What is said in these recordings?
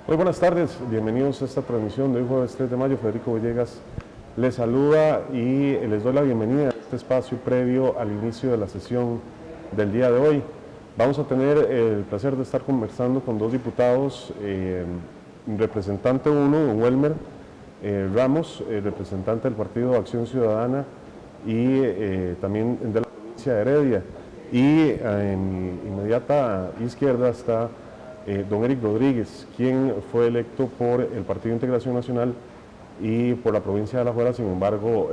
Muy buenas tardes, bienvenidos a esta transmisión de hoy jueves 3 de mayo. Federico Villegas les saluda y les doy la bienvenida a este espacio previo al inicio de la sesión del día de hoy. Vamos a tener el placer de estar conversando con dos diputados, representante uno, don Welmer Ramos, representante del Partido Acción Ciudadana y también de la provincia de Heredia. Y en mi inmediata izquierda está don Eric Rodríguez, quien fue electo por el Partido Integración Nacional y por la provincia de Alajuela, sin embargo,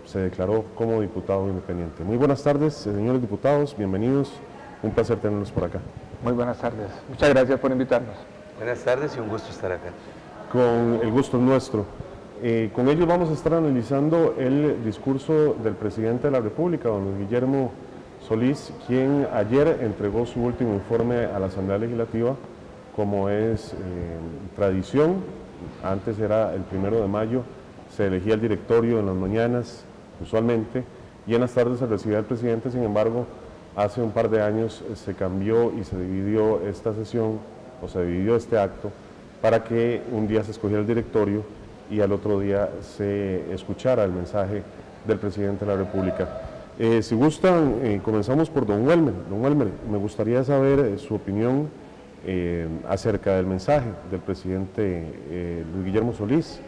se declaró como diputado independiente. Muy buenas tardes, señores diputados, bienvenidos, un placer tenerlos por acá. Muy buenas tardes, muchas gracias por invitarnos. Buenas tardes y un gusto estar acá. Con el gusto es nuestro. Con ellos vamos a estar analizando el discurso del presidente de la República, don Guillermo Solís, quien ayer entregó su último informe a la Asamblea Legislativa, como es tradición. Antes era el 1 de mayo, se elegía el directorio en las mañanas, usualmente, y en las tardes se recibía el presidente. Sin embargo, hace un par de años se cambió y se dividió esta sesión, o se dividió este acto, para que un día se escogiera el directorio y al otro día se escuchara el mensaje del presidente de la República. Si gustan, comenzamos por don Welmer. Don Welmer, me gustaría saber su opinión acerca del mensaje del presidente Luis Guillermo Solís.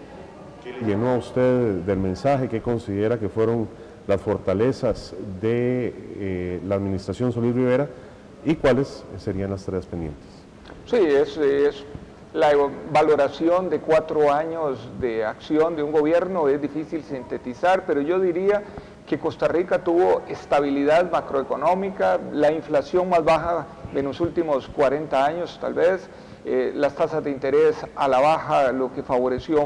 ¿Qué le llenó a usted del mensaje? ¿Qué considera que fueron las fortalezas de la administración Solís Rivera y cuáles serían las tareas pendientes? Sí, es la valoración de 4 años de acción de un gobierno. Es difícil sintetizar, pero yo diría que Costa Rica tuvo estabilidad macroeconómica, la inflación más baja en los últimos 40 años tal vez, las tasas de interés a la baja, lo que favoreció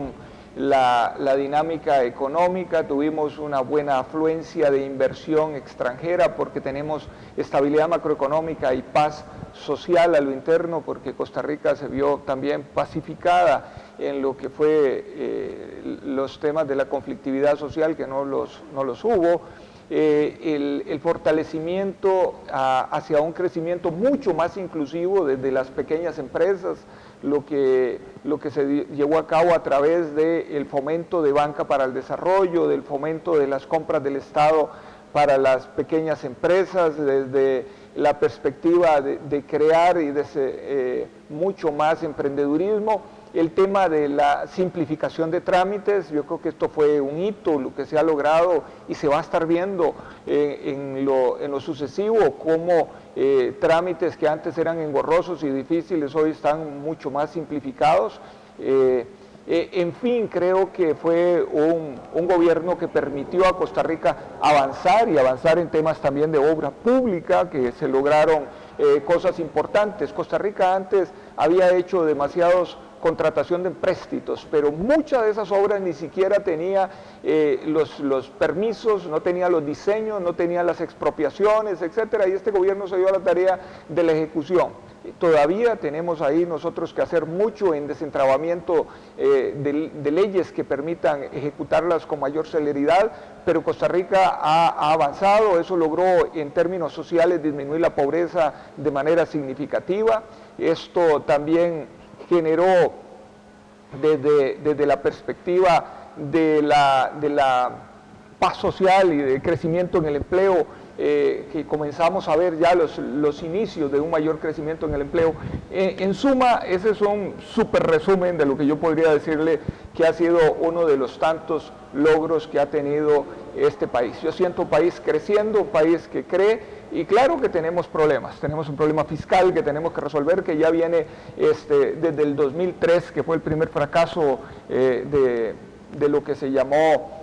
la dinámica económica. Tuvimos una buena afluencia de inversión extranjera porque tenemos estabilidad macroeconómica y paz social a lo interno, porque Costa Rica se vio también pacificada en lo que fue los temas de la conflictividad social, que no los hubo. El fortalecimiento hacia un crecimiento mucho más inclusivo desde las pequeñas empresas, lo que se llevó a cabo a través del fomento de banca para el desarrollo, del fomento de las compras del Estado para las pequeñas empresas, desde la perspectiva de crear y de mucho más emprendedurismo. El tema de la simplificación de trámites, yo creo que esto fue un hito, lo que se ha logrado, y se va a estar viendo en lo sucesivo, como trámites que antes eran engorrosos y difíciles, hoy están mucho más simplificados. En fin, creo que fue un gobierno que permitió a Costa Rica avanzar en temas también de obra pública, que se lograron cosas importantes. Costa Rica antes había hecho demasiados contratación de empréstitos, pero muchas de esas obras ni siquiera tenía los permisos, no tenía los diseños, no tenía las expropiaciones, etcétera, y este gobierno se dio a la tarea de la ejecución. Todavía tenemos ahí nosotros que hacer mucho en desentrabamiento de leyes que permitan ejecutarlas con mayor celeridad, pero Costa Rica ha avanzado. Eso logró en términos sociales disminuir la pobreza de manera significativa. Esto también generó desde la perspectiva de la paz social y de crecimiento en el empleo, que comenzamos a ver ya los inicios de un mayor crecimiento en el empleo. En suma, ese es un súper resumen de lo que yo podría decirle que ha sido uno de los tantos logros que ha tenido este país. Yo siento un país creciendo, un país que cree, y claro que tenemos problemas. Tenemos un problema fiscal que tenemos que resolver, que ya viene desde el 2003, que fue el primer fracaso de lo que se llamó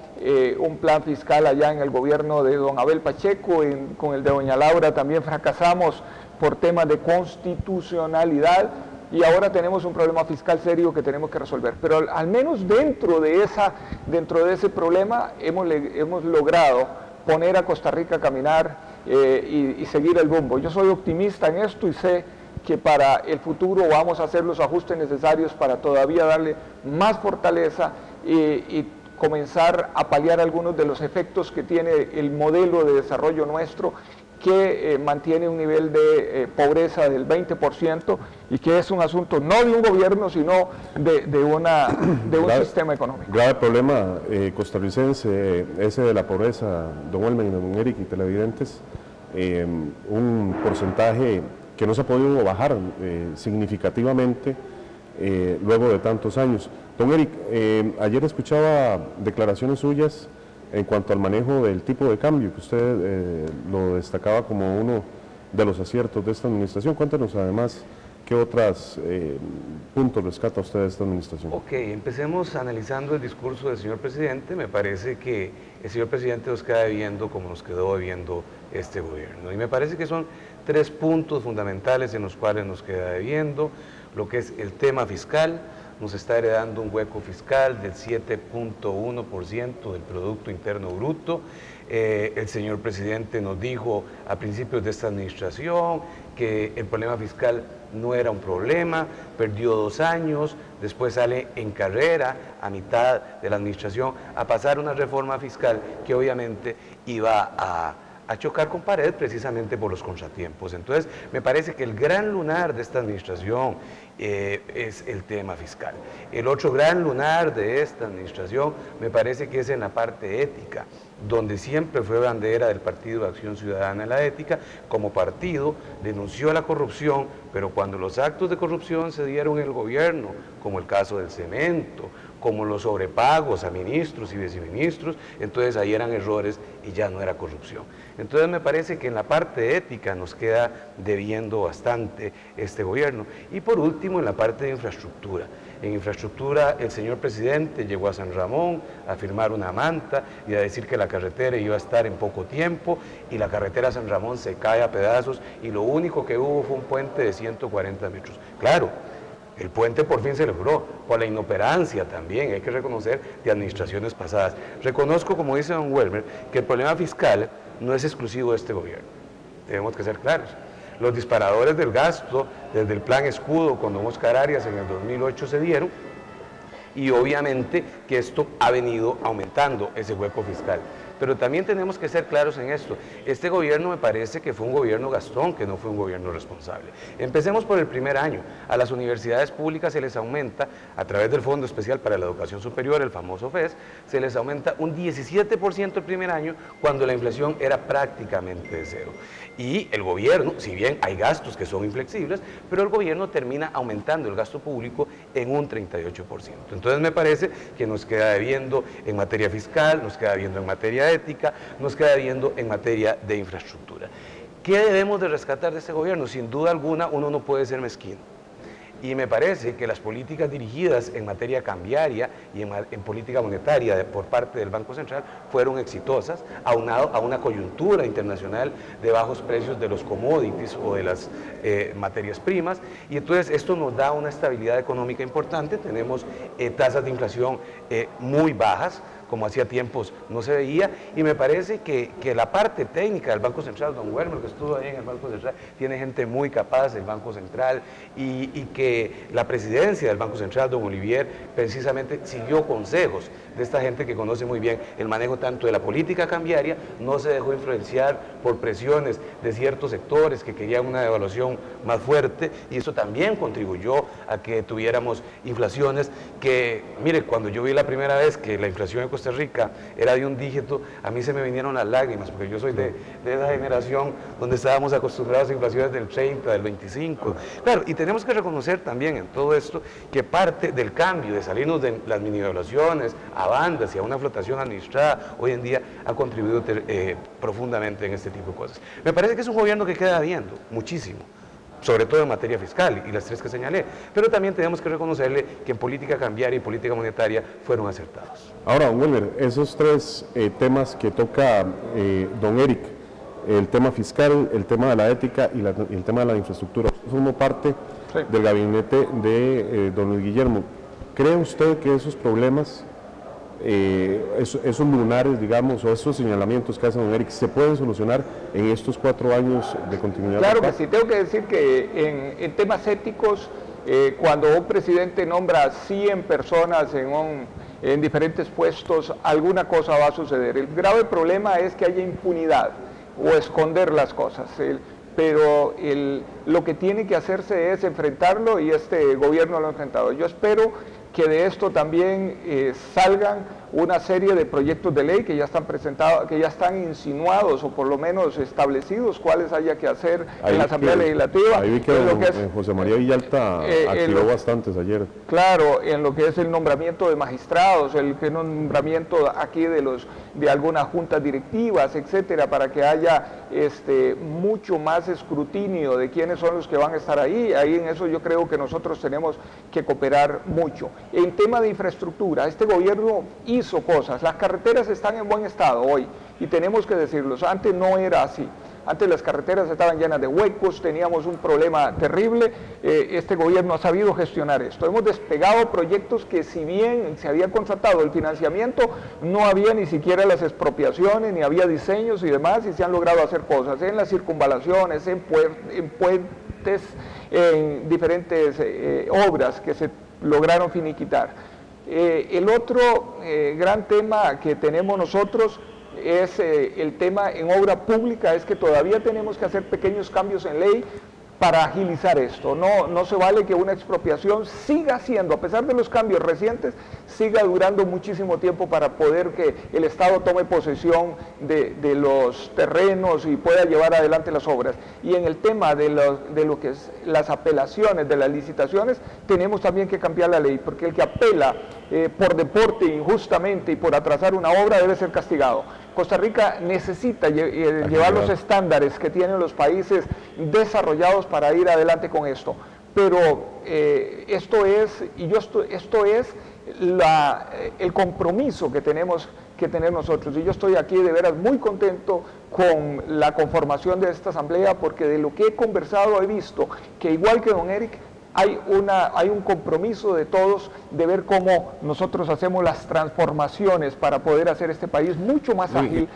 un plan fiscal allá en el gobierno de don Abel Pacheco. Con el de doña Laura también fracasamos por temas de constitucionalidad, y ahora tenemos un problema fiscal serio que tenemos que resolver. Pero al menos dentro de ese problema hemos logrado poner a Costa Rica a caminar y seguir el rumbo. Yo soy optimista en esto y sé que para el futuro vamos a hacer los ajustes necesarios para todavía darle más fortaleza y comenzar a paliar algunos de los efectos que tiene el modelo de desarrollo nuestro, que mantiene un nivel de pobreza del 20% y que es un asunto no de un gobierno, sino de un sistema económico. Grave problema costarricense, ese de la pobreza, don Wilmer y don Eric y televidentes, un porcentaje que no se ha podido bajar significativamente luego de tantos años. Don Eric, ayer escuchaba declaraciones suyas en cuanto al manejo del tipo de cambio, que usted lo destacaba como uno de los aciertos de esta administración. Cuéntanos además qué otros puntos rescata usted de esta administración. Ok, empecemos analizando el discurso del señor presidente. Me parece que el señor presidente nos queda debiendo como nos quedó debiendo este gobierno. Y me parece que son 3 puntos fundamentales en los cuales nos queda debiendo. Lo que es el tema fiscal, nos está heredando un hueco fiscal del 7.1% del Producto Interno Bruto. El señor presidente nos dijo a principios de esta administración que el problema fiscal no era un problema, perdió 2 años, después sale en carrera a mitad de la administración a pasar una reforma fiscal que obviamente iba a chocar con pared precisamente por los contratiempos. Entonces, me parece que el gran lunar de esta administración es el tema fiscal. El otro gran lunar de esta administración me parece que es en la parte ética, donde siempre fue bandera del Partido de Acción Ciudadana la ética. Como partido denunció la corrupción, pero cuando los actos de corrupción se dieron en el gobierno, como el caso del cemento, como los sobrepagos a ministros y viceministros, entonces ahí eran errores y ya no era corrupción. Entonces me parece que en la parte ética nos queda debiendo bastante este gobierno. Y por último, en la parte de infraestructura. En infraestructura, el señor presidente llegó a San Ramón a firmar una manta y a decir que la carretera iba a estar en poco tiempo, y la carretera San Ramón se cae a pedazos y lo único que hubo fue un puente de 140 metros. Claro, el puente por fin se logró, por la inoperancia también, hay que reconocer, de administraciones pasadas. Reconozco, como dice don Welmer, que el problema fiscal no es exclusivo de este gobierno, tenemos que ser claros. Los disparadores del gasto, desde el plan escudo con don Oscar Arias en el 2008 se dieron, y obviamente que esto ha venido aumentando ese hueco fiscal. Pero también tenemos que ser claros en esto. Este gobierno me parece que fue un gobierno gastón, que no fue un gobierno responsable. Empecemos por el primer año. A las universidades públicas se les aumenta, a través del Fondo Especial para la Educación Superior, el famoso FES, se les aumenta un 17% el primer año, cuando la inflación era prácticamente de cero. Y el gobierno, si bien hay gastos que son inflexibles, pero el gobierno termina aumentando el gasto público en un 38%. Entonces me parece que nos queda debiendo en materia fiscal, nos queda debiendo en materia ética, nos queda debiendo en materia de infraestructura. ¿Qué debemos de rescatar de este gobierno? Sin duda alguna, uno no puede ser mezquino. Y me parece que las políticas dirigidas en materia cambiaria y en política monetaria por parte del Banco Central fueron exitosas, aunado a una coyuntura internacional de bajos precios de los commodities o de las materias primas, y entonces esto nos da una estabilidad económica importante. Tenemos tasas de inflación muy bajas, como hacía tiempos no se veía, y me parece que la parte técnica del Banco Central, don Welmer, que estuvo ahí en el Banco Central, tiene gente muy capaz del Banco Central, y que la presidencia del Banco Central, don Olivier, precisamente siguió consejos de esta gente que conoce muy bien el manejo tanto de la política cambiaria, no se dejó influenciar por presiones de ciertos sectores que querían una devaluación más fuerte, y eso también contribuyó a que tuviéramos inflaciones que, mire, cuando yo vi la primera vez que la inflación en Costa Rica era de un dígito, a mí se me vinieron las lágrimas, porque yo soy de esa generación donde estábamos acostumbrados a inflaciones del 30, del 25. Claro, y tenemos que reconocer también en todo esto que parte del cambio de salirnos de las mini devaluaciones a bandas y a una flotación administrada hoy en día ha contribuido profundamente en este tipo de cosas. Me parece que es un gobierno que queda viendo muchísimo, sobre todo en materia fiscal y las 3 que señalé, pero también tenemos que reconocerle que en política cambiaria y política monetaria fueron acertados. Ahora, don Welmer, esos 3 temas que toca don Eric, el tema fiscal, el tema de la ética y el tema de la infraestructura, forma parte del gabinete de don Luis Guillermo. ¿Cree usted que esos problemas, esos lunares, digamos, o esos señalamientos que hace don Eric, se pueden solucionar en estos 4 años de continuidad? Claro que sí. Tengo que decir que en temas éticos, cuando un presidente nombra 100 personas en diferentes puestos, alguna cosa va a suceder. El grave problema es que haya impunidad, o esconder las cosas. Pero lo que tiene que hacerse es enfrentarlo, y este gobierno lo ha enfrentado. Yo espero que de esto también salgan una serie de proyectos de ley que ya están presentados, que ya están insinuados o por lo menos establecidos cuáles haya que hacer en la Asamblea Legislativa. Ahí vi que José María Villalta activó bastantes ayer. Claro, en lo que es el nombramiento de magistrados, el nombramiento aquí de algunas juntas directivas, etcétera, para que haya mucho más escrutinio de quiénes son los que van a estar ahí. Ahí en eso yo creo que nosotros tenemos que cooperar mucho. En tema de infraestructura, este gobierno hizo cosas, las carreteras están en buen estado hoy y tenemos que decirlo, antes no era así. Antes las carreteras estaban llenas de huecos, teníamos un problema terrible. Este gobierno ha sabido gestionar esto. Hemos despegado proyectos que, si bien se había contratado el financiamiento, no había ni siquiera las expropiaciones, ni había diseños y demás, y se han logrado hacer cosas en las circunvalaciones, en puentes, en diferentes obras que se lograron finiquitar. El otro gran tema que tenemos nosotros es el tema en obra pública, es que todavía tenemos que hacer pequeños cambios en ley para agilizar esto. No se vale que una expropiación siga siendo, a pesar de los cambios recientes, siga durando muchísimo tiempo para poder que el Estado tome posesión de los terrenos y pueda llevar adelante las obras. Y en el tema de lo que es las apelaciones de las licitaciones, tenemos también que cambiar la ley, porque el que apela por deporte injustamente y por atrasar una obra debe ser castigado. Costa Rica necesita llevar los estándares que tienen los países desarrollados para ir adelante con esto. Pero esto es el compromiso que tenemos que tener nosotros. Y yo estoy aquí de veras muy contento con la conformación de esta asamblea, porque de lo que he conversado he visto que, igual que don Eric, hay un compromiso de todos de ver cómo nosotros hacemos las transformaciones para poder hacer este país mucho más ágil.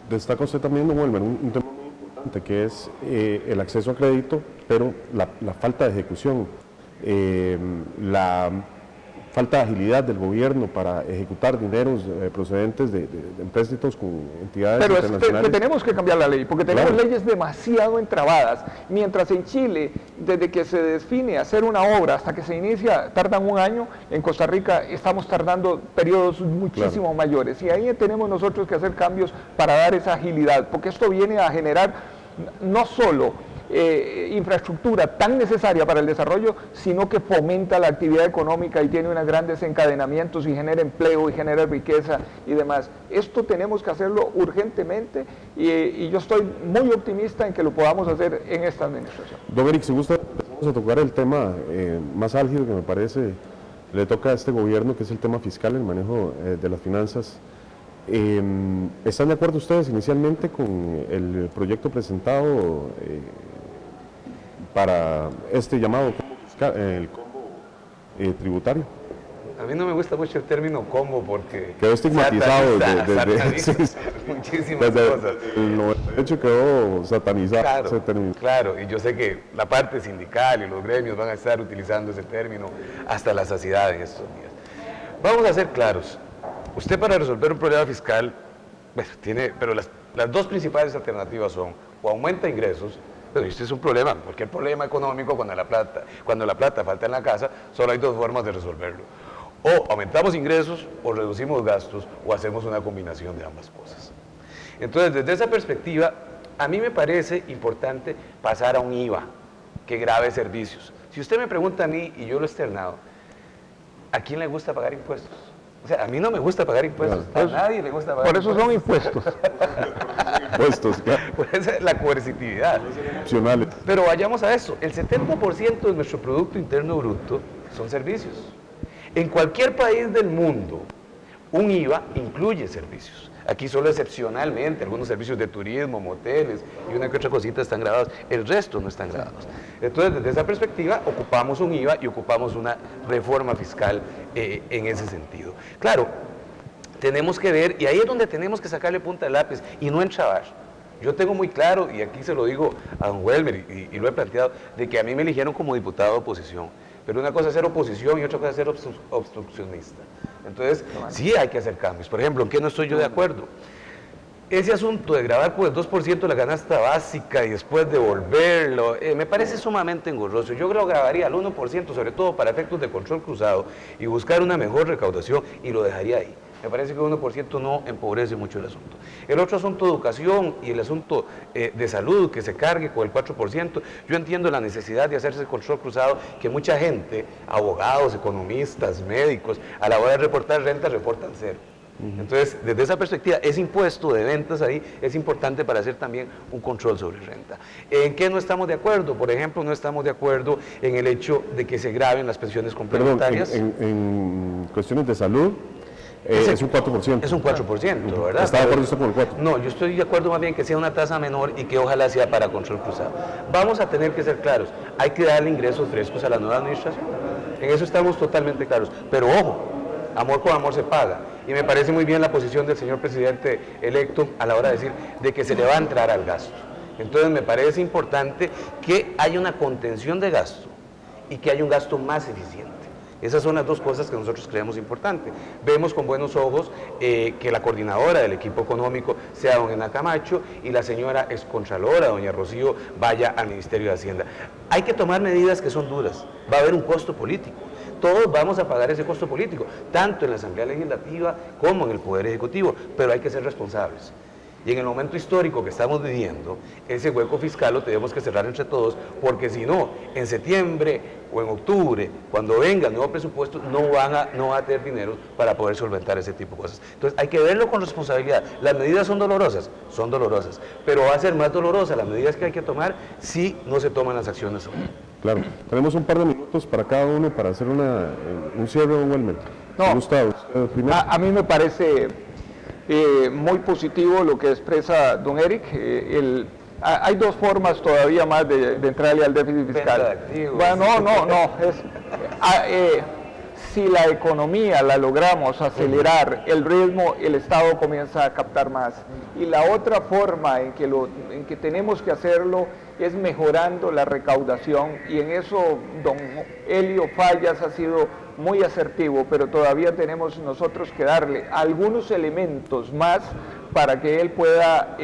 Destaca usted también, don Wilmer, un tema muy importante, que es el acceso a crédito, pero la falta de ejecución, la falta de agilidad del gobierno para ejecutar dineros procedentes de empréstitos con entidades internacionales. Pero que tenemos que cambiar la ley, porque tenemos leyes demasiado entrabadas. Mientras en Chile, desde que se define hacer una obra hasta que se inicia, tardan un año, en Costa Rica estamos tardando periodos muchísimo mayores. Y ahí tenemos nosotros que hacer cambios para dar esa agilidad, porque esto viene a generar no solo infraestructura tan necesaria para el desarrollo, sino que fomenta la actividad económica y tiene unos grandes encadenamientos y genera empleo y genera riqueza y demás. Esto tenemos que hacerlo urgentemente, y yo estoy muy optimista en que lo podamos hacer en esta administración. Don Eric, si gusta, vamos a tocar el tema más álgido que me parece le toca a este gobierno, que es el tema fiscal, el manejo de las finanzas. ¿Están de acuerdo ustedes inicialmente con el proyecto presentado para este llamado combo fiscal, el combo tributario? A mí no me gusta mucho el término combo porque quedó estigmatizado desde muchísimas cosas. El 98 quedó satanizado ese término. Claro, y yo sé que la parte sindical y los gremios van a estar utilizando ese término hasta la saciedad en estos días. Vamos a ser claros. Usted, para resolver un problema fiscal, pero las dos principales alternativas son: o aumenta ingresos, pero este es un problema, porque el problema económico, cuando la plata falta en la casa, solo hay dos formas de resolverlo: o aumentamos ingresos, o reducimos gastos, o hacemos una combinación de ambas cosas. Entonces, desde esa perspectiva, a mí me parece importante pasar a un IVA que grave servicios. Si usted me pregunta a mí, y yo lo he externado, ¿a quién le gusta pagar impuestos? O sea, a mí no me gusta pagar impuestos, a nadie le gusta pagar impuestos. Por eso son impuestos. Impuestos, claro. Pues la coercitividad. Opcionales. Pero vayamos a eso, el 70% de nuestro Producto Interno Bruto son servicios. En cualquier país del mundo, un IVA incluye servicios. Aquí solo excepcionalmente algunos servicios de turismo, moteles y una que otra cosita están grabados, el resto no están grabados. Entonces, desde esa perspectiva, ocupamos un IVA y ocupamos una reforma fiscal en ese sentido. Claro, tenemos que ver, y ahí es donde tenemos que sacarle punta de lápiz y no enchavar. Yo tengo muy claro, y aquí se lo digo a don Welmer, y lo he planteado, de que a mí me eligieron como diputado de oposición. Pero una cosa es ser oposición y otra cosa es ser obstruccionista. Entonces, sí hay que hacer cambios. Por ejemplo, ¿en qué no estoy yo de acuerdo? ese asunto de grabar por el 2% la canasta básica y después devolverlo, me parece sumamente engorroso. Yo creo que grabaría al 1%, sobre todo para efectos de control cruzado, y buscar una mejor recaudación, y lo dejaría ahí. Me parece que el 1% no empobrece mucho el asunto. El otro asunto de educación y el asunto de salud, que se cargue con el 4%, yo entiendo la necesidad de hacerse el control cruzado, que mucha gente, abogados, economistas, médicos, a la hora de reportar renta, reportan cero. Entonces, desde esa perspectiva, ese impuesto de ventas ahí es importante para hacer también un control sobre renta. ¿En qué no estamos de acuerdo? Por ejemplo, no estamos de acuerdo en el hecho de que se graben las pensiones complementarias. Perdón, en cuestiones de salud, es un 4%. Es un 4%, ¿verdad? ¿Está de acuerdo usted con el 4%? No, yo estoy de acuerdo más bien que sea una tasa menor y que ojalá sea para control cruzado. Vamos a tener que ser claros, hay que darle ingresos frescos a la nueva administración. En eso estamos totalmente claros. Pero ojo, amor con amor se paga. Y me parece muy bien la posición del señor presidente electo a la hora de decir de que se le va a entrar al gasto. Entonces me parece importante que haya una contención de gasto y que haya un gasto más eficiente. Esas son las dos cosas que nosotros creemos importantes. Vemos con buenos ojos que la coordinadora del equipo económico sea doña Camacho y la señora excontralora, doña Rocío, vaya al Ministerio de Hacienda. Hay que tomar medidas que son duras. Va a haber un costo político. Todos vamos a pagar ese costo político, tanto en la Asamblea Legislativa como en el Poder Ejecutivo, pero hay que ser responsables. Y en el momento histórico que estamos viviendo, ese hueco fiscal lo tenemos que cerrar entre todos, porque si no, en septiembre o en octubre, cuando venga el nuevo presupuesto, no va a tener dinero para poder solventar ese tipo de cosas. Entonces hay que verlo con responsabilidad. Las medidas son dolorosas, pero va a ser más dolorosa las medidas que hay que tomar si no se toman las acciones. Claro, tenemos un par de minutos para cada uno para hacer un cierre, don Welmer. No, Gustavo, a mí me parece muy positivo lo que expresa don Eric. Hay dos formas todavía más de entrarle al déficit fiscal. Bueno, si la economía la logramos acelerar el ritmo, el Estado comienza a captar más. Y la otra forma en que tenemos que hacerlo es mejorando la recaudación, y en eso don Helio Fallas ha sido muy asertivo, pero todavía tenemos nosotros que darle algunos elementos más para que él pueda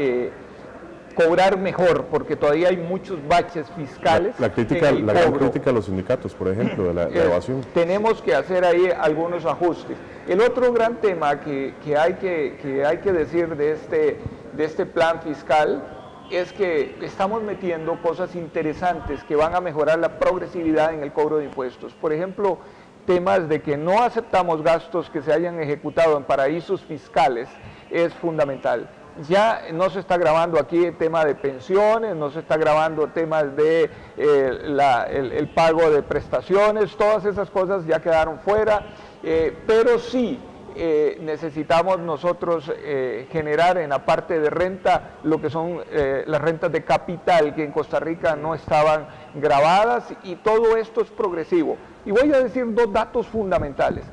cobrar mejor, porque todavía hay muchos baches fiscales. La gran crítica a los sindicatos, por ejemplo, de la evasión. Tenemos que hacer ahí algunos ajustes. El otro gran tema que hay que decir de este plan fiscal es que estamos metiendo cosas interesantes que van a mejorar la progresividad en el cobro de impuestos. Por ejemplo, temas de que no aceptamos gastos que se hayan ejecutado en paraísos fiscales es fundamental. Ya no se está grabando aquí el tema de pensiones, no se está grabando temas de el pago de prestaciones, todas esas cosas ya quedaron fuera, pero sí necesitamos nosotros generar en la parte de renta lo que son las rentas de capital, que en Costa Rica no estaban grabadas, y todo esto es progresivo. Y voy a decir dos datos fundamentales.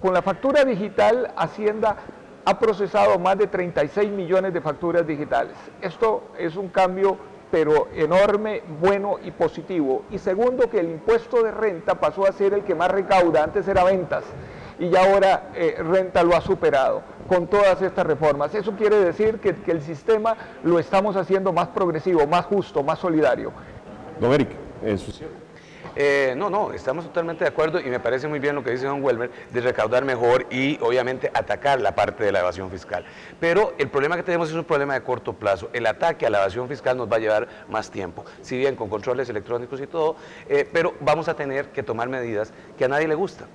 Con la factura digital, Hacienda ha procesado más de 36 millones de facturas digitales. Esto es un cambio pero enorme, bueno y positivo. Y segundo, que el impuesto de renta pasó a ser el que más recauda. Antes era ventas y ya ahora renta lo ha superado con todas estas reformas. Eso quiere decir que el sistema lo estamos haciendo más progresivo, más justo, más solidario. Don Eric, su cierre. No, estamos totalmente de acuerdo, y me parece muy bien lo que dice don Welmer de recaudar mejor y obviamente atacar la parte de la evasión fiscal. Pero el problema que tenemos es un problema de corto plazo. El ataque a la evasión fiscal nos va a llevar más tiempo, si bien con controles electrónicos y todo, pero vamos a tener que tomar medidas que a nadie le gustan,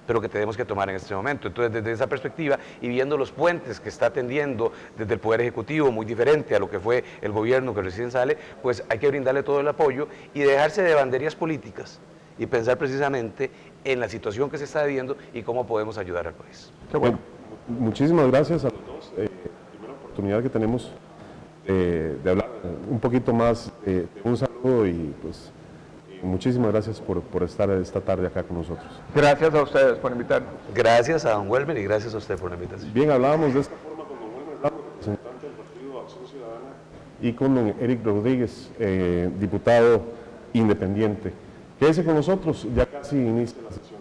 pero que tenemos que tomar en este momento. Entonces, desde esa perspectiva y viendo los puentes que está tendiendo desde el Poder Ejecutivo, muy diferente a lo que fue el gobierno que recién sale, pues hay que brindarle todo el apoyo y dejarse de banderías políticas y pensar precisamente en la situación que se está viviendo y cómo podemos ayudar al país. Bueno, muchísimas gracias a los dos. Primera oportunidad que tenemos de hablar un poquito más, un saludo y pues muchísimas gracias por estar esta tarde acá con nosotros. Gracias a ustedes por invitarnos. Gracias a don Welmer y gracias a usted por la invitación. Bien, hablábamos de esta forma con don Welmer Ramos, representante del Partido Acción Ciudadana, y con don Eric Rodríguez, diputado independiente. Quédese con nosotros, ya casi inicia la sesión.